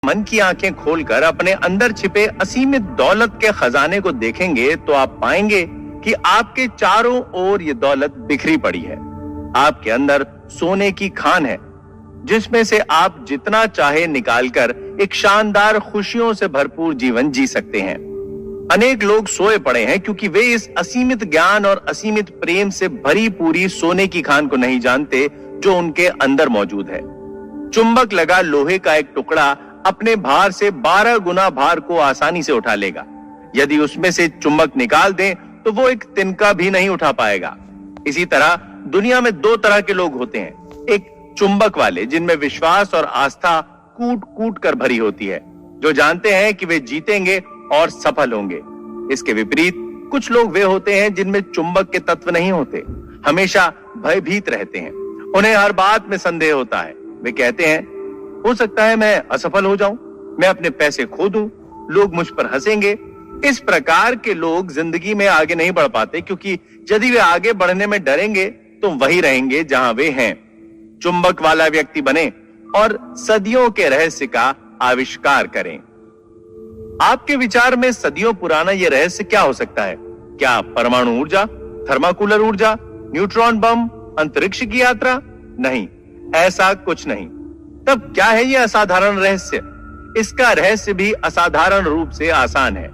मन की आंखें खोलकर अपने अंदर छिपे असीमित दौलत के खजाने को देखेंगे तो आप पाएंगे कि आपके चारों ओर ये दौलत बिखरी पड़ी है। आपके अंदर सोने की खान है जिसमें से आप जितना चाहे निकालकर एक शानदार खुशियों से भरपूर जीवन जी सकते हैं। अनेक लोग सोए पड़े हैं क्योंकि वे इस असीमित ज्ञान और असीमित प्रेम से भरी पूरी सोने की खान को नहीं जानते जो उनके अंदर मौजूद है। चुंबक लगा लोहे का एक टुकड़ा अपने भार से 12 गुना भार को आसानी से उठा लेगा। यदि उसमें से चुंबक निकाल दें तो वो एक तिनका भी नहीं उठा पाएगा। इसी तरह दुनिया में दो तरह के लोग होते हैं, एक चुंबक वाले जिनमें विश्वास और आस्था कूट कूट कर भरी होती है, जो जानते हैं कि वे जीतेंगे और सफल होंगे। इसके विपरीत कुछ लोग वे होते हैं जिनमें चुंबक के तत्व नहीं होते, हमेशा भयभीत रहते हैं, उन्हें हर बात में संदेह होता है। वे कहते हैं हो सकता है मैं असफल हो जाऊं, मैं अपने पैसे खो दूं, लोग मुझ पर हंसेंगे। इस प्रकार के लोग जिंदगी में आगे नहीं बढ़ पाते क्योंकि यदि वे आगे बढ़ने में डरेंगे तो वही रहेंगे जहां वे हैं। चुंबक वाला व्यक्ति बने और सदियों के रहस्य का आविष्कार करें। आपके विचार में सदियों पुराना यह रहस्य क्या हो सकता है? क्या परमाणु ऊर्जा, थर्माकूलर ऊर्जा, न्यूट्रॉन बम, अंतरिक्ष की यात्रा? नहीं, ऐसा कुछ नहीं। तब क्या है यह असाधारण रहस्य? इसका रहस्य भी असाधारण रूप से आसान है।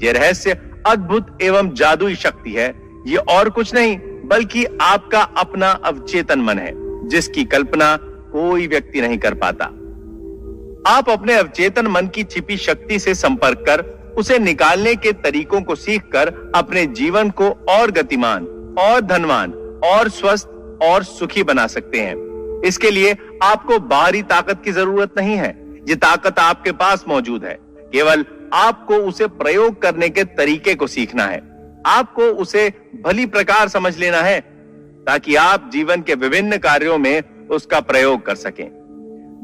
यह रहस्य अद्भुत एवं जादुई शक्ति है। यह और कुछ नहीं बल्कि आपका अपना अवचेतन मन है, जिसकी कल्पना कोई व्यक्ति नहीं कर पाता। आप अपने अवचेतन मन की छिपी शक्ति से संपर्क कर उसे निकालने के तरीकों को सीखकर अपने जीवन को और गतिमान, और धनवान, और स्वस्थ और सुखी बना सकते हैं। इसके लिए आपको बाहरी ताकत की जरूरत नहीं है। ये ताकत आपके पास मौजूद है, केवल आपको उसे प्रयोग करने के तरीके को सीखना है। आपको उसे भली प्रकार समझ लेना है ताकि आप जीवन के विभिन्न कार्यों में उसका प्रयोग कर सकें।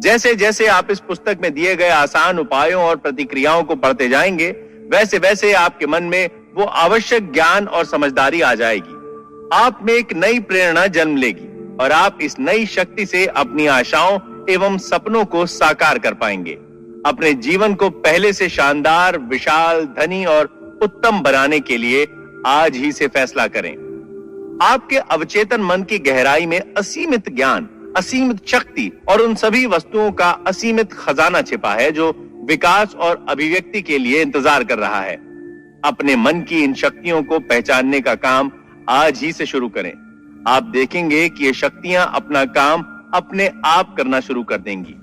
जैसे जैसे आप इस पुस्तक में दिए गए आसान उपायों और प्रतिक्रियाओं को पढ़ते जाएंगे, वैसे वैसे आपके मन में वो आवश्यक ज्ञान और समझदारी आ जाएगी। आप में एक नई प्रेरणा जन्म लेगी और आप इस नई शक्ति से अपनी आशाओं एवं सपनों को साकार कर पाएंगे। अपने जीवन को पहले से शानदार, विशाल, धनी और उत्तम बनाने के लिए आज ही से फैसला करें। आपके अवचेतन मन की गहराई में असीमित ज्ञान, असीमित शक्ति और उन सभी वस्तुओं का असीमित खजाना छिपा है जो विकास और अभिव्यक्ति के लिए इंतजार कर रहा है। अपने मन की इन शक्तियों को पहचानने का काम आज ही से शुरू करें। आप देखेंगे कि ये शक्तियां अपना काम अपने आप करना शुरू कर देंगी।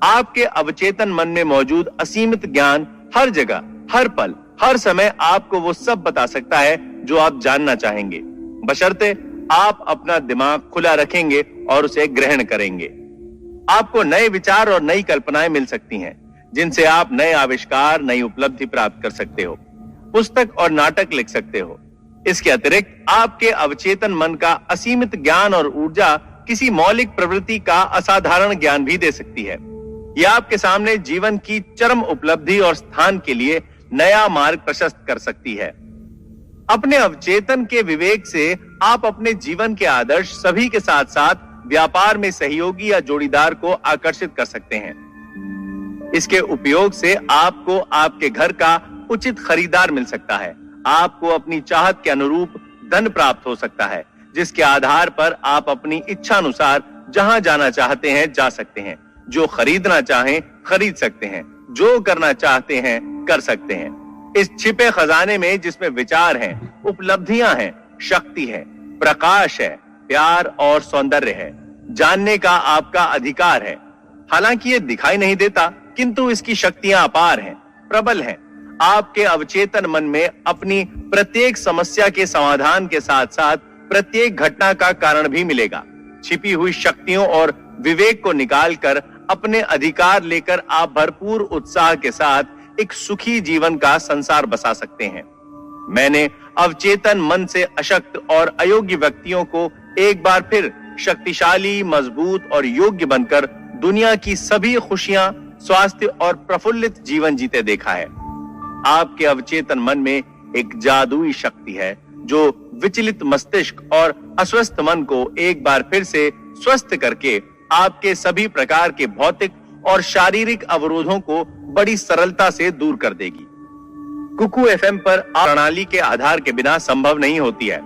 आपके अवचेतन मन में मौजूद असीमित ज्ञान हर जगह, हर पल, हर समय आपको वो सब बता सकता है जो आप जानना चाहेंगे, बशर्ते आप अपना दिमाग खुला रखेंगे और उसे ग्रहण करेंगे। आपको नए विचार और नई कल्पनाएं मिल सकती हैं, जिनसे आप नए आविष्कार, नई उपलब्धि प्राप्त कर सकते हो, पुस्तक और नाटक लिख सकते हो। इसके अतिरिक्त आपके अवचेतन मन का असीमित ज्ञान और ऊर्जा किसी मौलिक प्रवृत्ति का असाधारण ज्ञान भी दे सकती है। यह आपके सामने जीवन की चरम उपलब्धि और स्थान के लिए नया मार्ग प्रशस्त कर सकती है। अपने अवचेतन के विवेक से आप अपने जीवन के आदर्श सभी के साथ साथ व्यापार में सहयोगी या जोड़ीदार को आकर्षित कर सकते हैं। इसके उपयोग से आपको आपके घर का उचित खरीदार मिल सकता है। आपको अपनी चाहत के अनुरूप धन प्राप्त हो सकता है, जिसके आधार पर आप अपनी इच्छा अनुसार जहां जाना चाहते हैं जा सकते हैं, जो खरीदना चाहें खरीद सकते हैं, जो करना चाहते हैं कर सकते हैं। इस छिपे खजाने में जिसमें विचार हैं, उपलब्धियां हैं, शक्ति है, प्रकाश है, प्यार और सौंदर्य है, जानने का आपका अधिकार है। हालांकि ये दिखाई नहीं देता, किंतु इसकी शक्तियां अपार हैं, प्रबल हैं। आपके अवचेतन मन में अपनी प्रत्येक समस्या के समाधान के साथ साथ प्रत्येक घटना का कारण भी मिलेगा। छिपी हुई शक्तियों और विवेक को निकालकर अपने अधिकार लेकर आप भरपूर उत्साह के साथ एक सुखी जीवन का संसार बसा सकते हैं। मैंने अवचेतन मन से अशक्त और अयोग्य व्यक्तियों को एक बार फिर शक्तिशाली, मजबूत और योग्य बनकर दुनिया की सभी खुशियां, स्वास्थ्य और प्रफुल्लित जीवन जीते देखा है। आपके अवचेतन मन में एक जादुई शक्ति है जो विचलित मस्तिष्क और अस्वस्थ मन को एक बार फिर से स्वस्थ करके आपके सभी प्रकार के भौतिक और शारीरिक अवरोधों को बड़ी सरलता से दूर कर देगी। कुकू एफएम पर प्रणाली के आधार के बिना संभव नहीं होती है,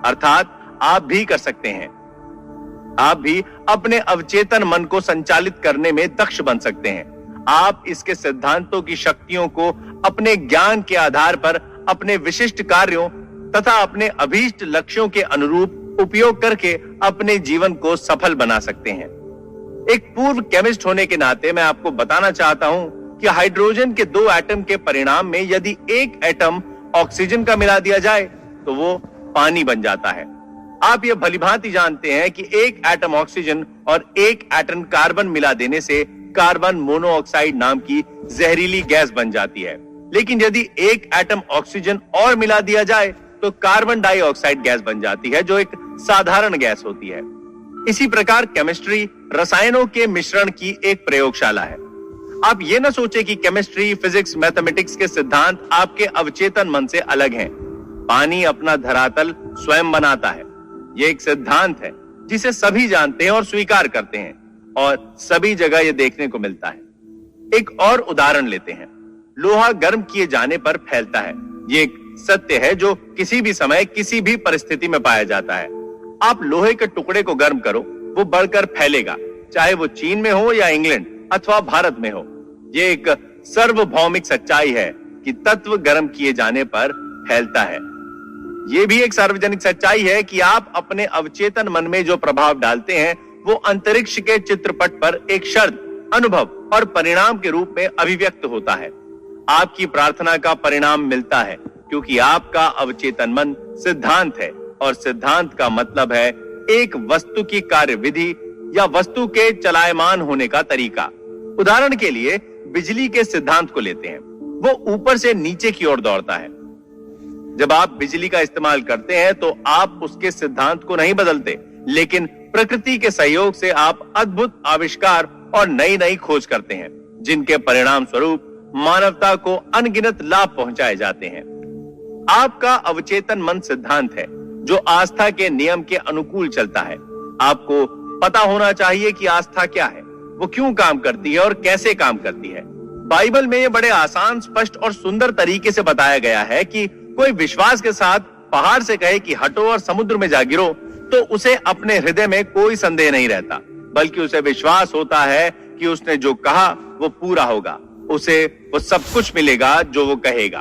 अर्थात आप भी कर सकते हैं। आप भी अपने अवचेतन मन को संचालित करने में दक्ष बन सकते हैं। आप इसके सिद्धांतों की शक्तियों को अपने ज्ञान के आधार पर अपने विशिष्ट कार्यों तथा अपने अभीष्ट लक्ष्यों के अनुरूप उपयोग करके अपने जीवन को सफल बना सकते हैं। एक पूर्व केमिस्ट होने के नाते मैं आपको बताना चाहता हूं कि हाइड्रोजन के 2 एटम के परिणाम में यदि एक एटम ऑक्सीजन का मिला दिया जाए तो वो पानी बन जाता है। आप ये भलीभांति जानते हैं कि एक एटम ऑक्सीजन और एक एटम कार्बन मिला देने से कार्बन मोनोऑक्साइड नाम की जहरीली गैस बन जाती है। लेकिन यदि एक एटम ऑक्सीजन और मिला दिया जाए तो कार्बन डाइऑक्साइड गैस बन जाती है, जो एक साधारण गैस होती है। इसी प्रकार केमिस्ट्री रसायनों के मिश्रण की एक प्रयोगशाला है। आप ये ना सोचे कि केमिस्ट्री, फिजिक्स, मैथमेटिक्स के सिद्धांत आपके अवचेतन मन से अलग हैं। पानी अपना धरातल स्वयं बनाता है। ये एक सिद्धांत है जिसे सभी जानते हैं और स्वीकार करते हैं, और सभी जगह यह देखने को मिलता है। एक और उदाहरण लेते हैं। लोहा गर्म किए जाने पर फैलता है। ये एक सत्य है जो किसी भी समय किसी भी परिस्थिति में पाया जाता है। आप लोहे के टुकड़े को गर्म करो, वो बढ़कर फैलेगा, चाहे वो चीन में हो या इंग्लैंड अथवा भारत में हो। ये एक सार्वभौमिक सच्चाई है कि तत्व गर्म किए जाने पर फैलता है। ये भी एक सार्वजनिक सच्चाई है कि आप अपने अवचेतन मन में जो प्रभाव डालते हैं वो अंतरिक्ष के चित्रपट पर एक शर्त, अनुभव और परिणाम के रूप में अभिव्यक्त होता है। आपकी प्रार्थना का परिणाम मिलता है क्योंकि आपका अवचेतन मन सिद्धांत है, और सिद्धांत का मतलब है एक वस्तु की कार्यविधि या वस्तु के चलायमान होने का तरीका। उदाहरण के लिए बिजली के सिद्धांत को लेते हैं। वो ऊपर से नीचे की ओर दौड़ता है। जब आप बिजली का इस्तेमाल करते हैं तो आप उसके सिद्धांत को नहीं बदलते, लेकिन प्रकृति के सहयोग से आप अद्भुत आविष्कार और नई नई खोज करते हैं, जिनके परिणाम स्वरूप मानवता को अनगिनत लाभ पहुंचाए जाते हैं। आपका अवचेतन मन सिद्धांत है जो आस्था के नियम के अनुकूल चलता है। आपको पता होना चाहिए कि आस्था क्या है, वो क्यों काम करती है और कैसे काम करती है। बाइबल में ये बड़े आसान, स्पष्ट और सुंदर तरीके से बताया गया है कि कोई विश्वास के साथ पहाड़ से कहे कि हटो और समुद्र में जा गिरो, तो उसे अपने हृदय में कोई संदेह नहीं रहता, बल्कि उसे विश्वास होता है कि उसने जो कहा वो पूरा होगा, उसे वो सब कुछ मिलेगा जो वो कहेगा।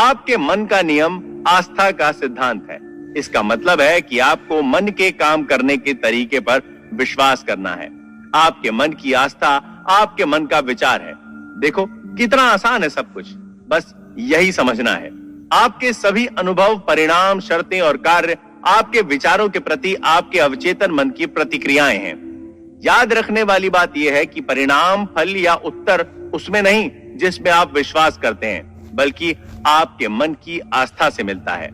आपके मन का नियम आस्था का सिद्धांत है। इसका मतलब है कि आपको मन के काम करने के तरीके पर विश्वास करना है। आपके मन की आस्था आपके मन का विचार है। देखो कितना आसान है सब कुछ, बस यही समझना है। आपके सभी अनुभव, परिणाम, शर्तें और कार्य आपके विचारों के प्रति आपके अवचेतन मन की प्रतिक्रियाएं हैं। याद रखने वाली बात यह है कि परिणाम, फल या उत्तर उसमें नहीं जिसमें आप विश्वास करते हैं, बल्कि आपके मन की आस्था से मिलता है।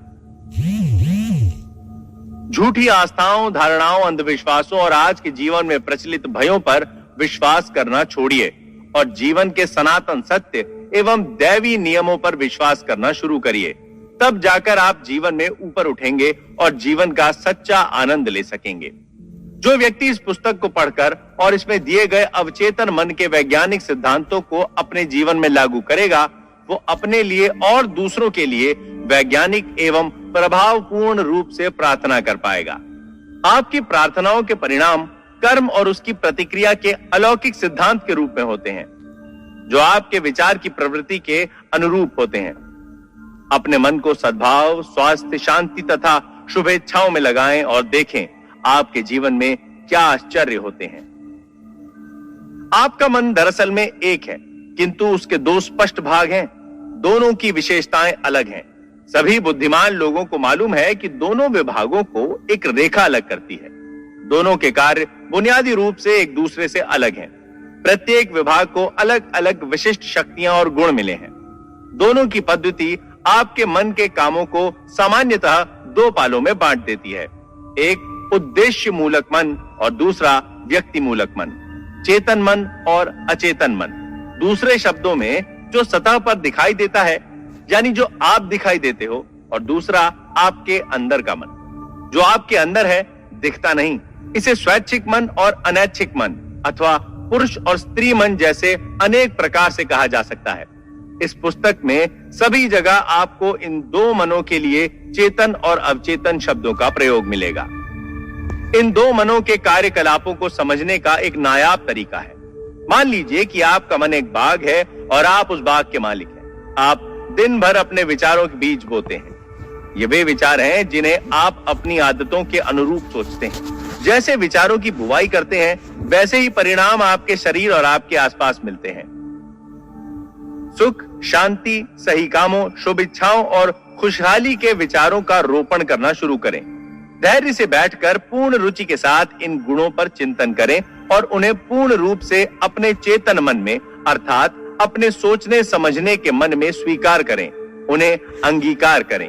झूठी आस्थाओं, धारणाओं, अंधविश्वासों और आज के जीवन में प्रचलित भयों पर विश्वास करना छोड़िए और जीवन के सनातन सत्य एवं दैवी नियमों पर विश्वास करना शुरू करिए। तब जाकर आप जीवन में ऊपर उठेंगे और जीवन का सच्चा आनंद ले सकेंगे। जो व्यक्ति इस पुस्तक को पढ़कर और इसमें दिए गए अवचेतन मन के वैज्ञानिक सिद्धांतों को अपने जीवन में लागू करेगा, वो अपने लिए और दूसरों के लिए वैज्ञानिक एवं प्रभावपूर्ण रूप से प्रार्थना कर पाएगा। आपकी प्रार्थनाओं के परिणाम कर्म और उसकी प्रतिक्रिया के अलौकिक सिद्धांत के रूप में होते हैं, जो आपके विचार की प्रवृत्ति के अनुरूप होते हैं। अपने मन को सद्भाव, स्वास्थ्य, शांति तथा शुभेच्छाओं में लगाएं और देखें आपके जीवन में क्या आश्चर्य होते हैं। आपका मन दरअसल में एक है, किंतु उसके 2 स्पष्ट भाग हैं। दोनों की विशेषताएं अलग हैं। सभी बुद्धिमान लोगों को मालूम है कि दोनों विभागों को एक रेखा अलग करती है। दोनों के कार्य बुनियादी रूप से एक दूसरे से अलग हैं। प्रत्येक विभाग को अलग अलग विशिष्ट शक्तियां और गुण मिले हैं। दोनों की पद्धति आपके मन के कामों को सामान्यतः 2 पालों में बांट देती है। एक उद्देश्य मूलक मन और दूसरा व्यक्ति मूलक मन, चेतन मन और अचेतन मन। दूसरे शब्दों में, जो सतह पर दिखाई देता है, यानी जो आप दिखाई देते हो, और दूसरा आपके अंदर का मन, जो आपके अंदर है, दिखता नहीं। इसे स्वैच्छिक मन और अनैच्छिक मन अथवा पुरुष और स्त्री मन जैसे अनेक प्रकार से कहा जा सकता है। इस पुस्तक में सभी जगह आपको इन दो मनों के लिए चेतन और अवचेतन शब्दों का प्रयोग मिलेगा। इन दो मनों के कार्यकलापों को समझने का एक नायाब तरीका है। मान लीजिए कि आपका मन एक बाग है और आप उस बाग के मालिक हैं। आप दिन भर अपने विचारों के बीज बोते हैं। ये वे विचार हैं जिन्हें आप अपनी आदतों के अनुरूप सोचते हैं। जैसे विचारों की बुवाई करते हैं, वैसे ही परिणाम आपके शरीर और आपके आसपास मिलते हैं। सुख, शांति, सही कामों, शुभ इच्छाओं और खुशहाली के विचारों का रोपण करना शुरू करें। धैर्य से बैठकर पूर्ण रुचि के साथ इन गुणों पर चिंतन करें और उन्हें पूर्ण रूप से अपने चेतन मन में, अर्थात अपने सोचने समझने के मन में स्वीकार करें, उन्हें अंगीकार करें।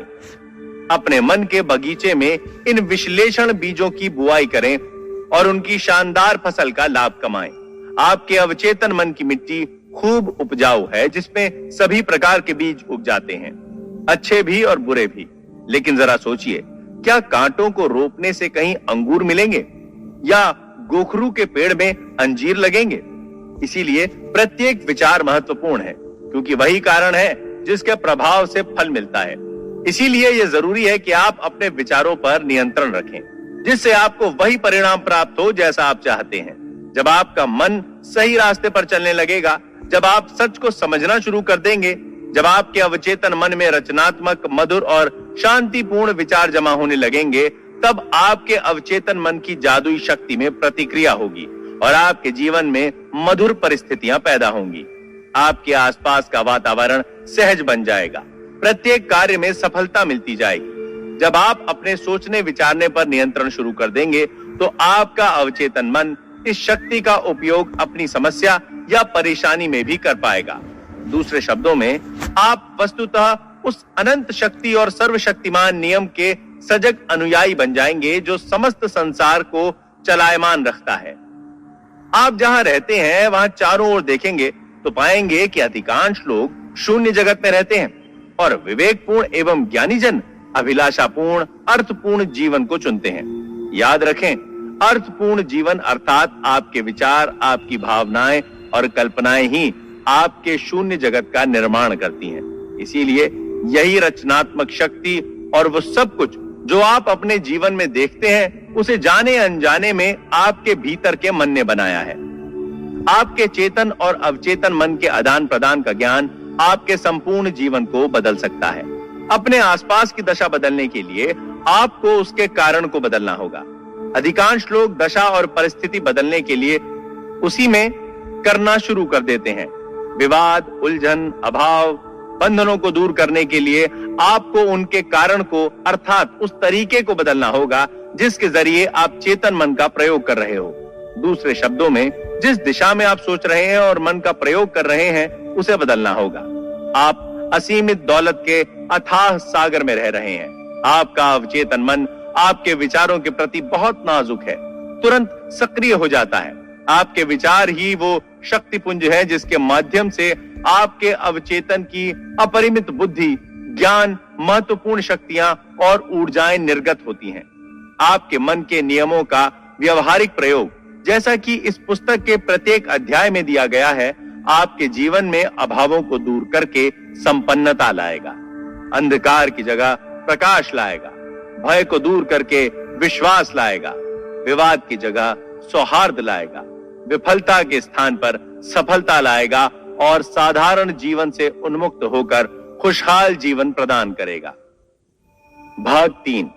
अपने मन के बगीचे में इन विश्लेषण बीजों की बुआई करें और उनकी शानदार फसल का लाभ कमाएं। आपके अवचेतन मन की मिट्टी खूब उपजाऊ है, जिसमें सभी प्रकार के बीज उग जाते हैं, अच्छे भी और बुरे भी। लेकिन जरा सोचिए, क्या कांटों को रोपने से कहीं अंगूर मिलेंगे या गोखरू के पेड़ में अंजीर लगेंगे? इसीलिए प्रत्येक विचार महत्वपूर्ण है, क्योंकि वही कारण है जिसके प्रभाव से फल मिलता है। इसीलिए यह जरूरी है कि आप अपने विचारों पर नियंत्रण रखें, जिससे आपको वही परिणाम प्राप्त हो जैसा आप चाहते हैं। जब आपका मन सही रास्ते पर चलने लगेगा, जब आप सच को समझना शुरू कर देंगे, जब आपके अवचेतन मन में रचनात्मक, मधुर और शांतिपूर्ण विचार जमा होने लगेंगे, तब आपके अवचेतन मन की जादुई शक्ति में प्रतिक्रिया होगी और आपके जीवन में मधुर परिस्थितियां पैदा होंगी। आपके आसपास का वातावरण सहज बन जाएगा, प्रत्येक कार्य में सफलता मिलती जाएगी। जब आप अपने सोचने विचारने पर नियंत्रण शुरू कर देंगे, तो आपका अवचेतन मन इस शक्ति का उपयोग अपनी समस्या या परेशानी में भी कर पाएगा। दूसरे शब्दों में, आप वस्तुतः उस अनंत शक्ति और सर्वशक्तिमान नियम के सजग अनुयायी बन जाएंगे जो समस्त संसार को चलायमान रखता है। आप जहां रहते हैं वहां चारों ओर देखेंगे तो पाएंगे कि अधिकांश लोग शून्य जगत में रहते हैं और विवेकपूर्ण एवं ज्ञानी जन अभिलाषापूर्ण, अर्थपूर्ण जीवन को चुनते हैं। याद रखें, अर्थपूर्ण जीवन अर्थात आपके विचार, आपकी भावनाएं और कल्पनाएं ही आपके शून्य जगत का निर्माण करती हैं। इसीलिए यही रचनात्मक शक्ति और वो सब कुछ जो आप अपने जीवन में देखते हैं, उसे जाने अनजाने में आपके भीतर के मन ने बनाया है। आपके चेतन और अवचेतन मन के आदान प्रदान का ज्ञान आपके संपूर्ण जीवन को बदल सकता है। अपने आसपास की दशा बदलने के लिए आपको उसके कारण को बदलना होगा। अधिकांश लोग दशा और परिस्थिति बदलने के लिए उसी में करना शुरू कर देते हैं। विवाद, उलझन, अभाव, बंधनों को दूर करने के लिए आपको उनके कारण को, अर्थात उस तरीके को बदलना होगा जिसके जरिए आप चेतन मन का प्रयोग कर रहे हो। दूसरे शब्दों में, जिस दिशा में आप सोच रहे हैं और मन का प्रयोग कर रहे हैं, उसे बदलना होगा। आप असीमित दौलत के अथाह सागर में रह रहे हैं। आपका अवचेतन मन आपके विचारों के प्रति बहुत नाजुक है, तुरंत सक्रिय हो जाता है। आपके विचार ही वो शक्ति पुंज है जिसके माध्यम से आपके अवचेतन की अपरिमित बुद्धि, ज्ञान, महत्वपूर्ण शक्तियां और ऊर्जाएं निर्गत होती हैं। आपके मन के नियमों का व्यवहारिक प्रयोग, जैसा कि इस पुस्तक के प्रत्येक अध्याय में दिया गया है, आपके जीवन में अभावों को दूर करके संपन्नता लाएगा, अंधकार की जगह प्रकाश लाएगा, भय को दूर करके विश्वास लाएगा, विवाद की जगह सौहार्द लाएगा, विफलता के स्थान पर सफलता लाएगा और साधारण जीवन से उन्मुक्त होकर खुशहाल जीवन प्रदान करेगा। भाग 3।